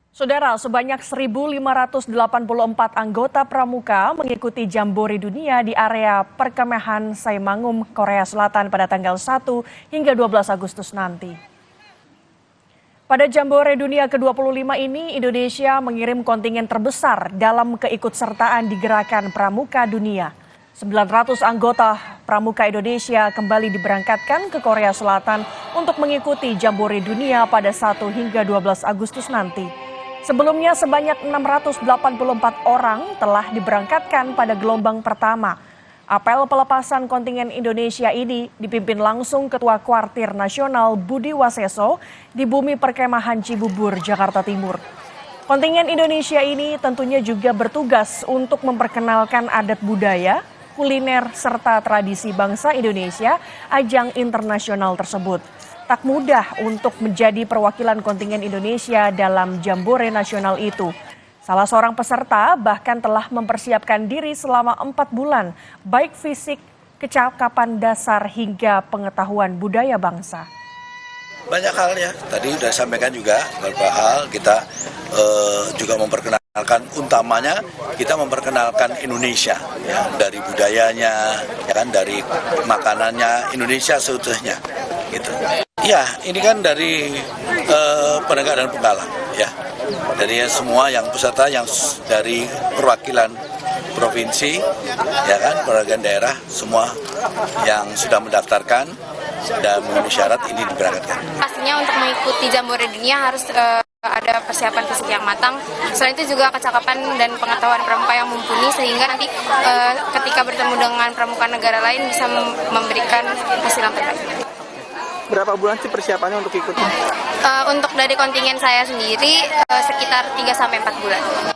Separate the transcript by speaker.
Speaker 1: Saudara, sebanyak 1.584 anggota pramuka mengikuti Jambore Dunia di area perkemahan Saemangum, Korea Selatan pada tanggal 1 hingga 12 Agustus nanti. Pada Jambore Dunia ke-25 ini, Indonesia mengirim kontingen terbesar dalam keikutsertaan di Gerakan Pramuka Dunia. 900 anggota pramuka Indonesia kembali diberangkatkan ke Korea Selatan untuk mengikuti Jambore Dunia pada 1 hingga 12 Agustus nanti. Sebelumnya sebanyak 684 orang telah diberangkatkan pada gelombang pertama. Apel pelepasan kontingen Indonesia ini dipimpin langsung Ketua Kuartir Nasional Budi Waseso di Bumi Perkemahan Cibubur, Jakarta Timur. Kontingen Indonesia ini tentunya juga bertugas untuk memperkenalkan adat budaya, kuliner, serta tradisi bangsa Indonesia ajang internasional tersebut. Tak mudah untuk menjadi perwakilan kontingen Indonesia dalam Jambore Nasional itu. Salah seorang peserta bahkan telah mempersiapkan diri selama 4 bulan, baik fisik, kecakapan dasar hingga pengetahuan budaya bangsa.
Speaker 2: Banyak hal ya, tadi sudah disampaikan juga beberapa hal, kita juga memperkenalkan, utamanya kita memperkenalkan Indonesia, ya, dari budayanya, ya kan, dari makanannya, Indonesia seutuhnya, gitu. Ya, ini kan dari penegak dan penggalang, ya. Dari semua yang peserta yang dari perwakilan provinsi, ya kan, perwakilan daerah, semua yang sudah mendaftarkan dan memenuhi syarat ini diberangkatkan.
Speaker 3: Pastinya untuk mengikuti Jambore Dunia harus ada persiapan fisik yang matang. Selain itu juga kecakapan dan pengetahuan pramuka yang mumpuni sehingga nanti ketika bertemu dengan pramuka negara lain bisa memberikan hasil yang terbaik.
Speaker 4: Berapa bulan sih persiapannya untuk ikuti?
Speaker 3: Untuk dari kontingen saya sendiri sekitar 3-4 bulan.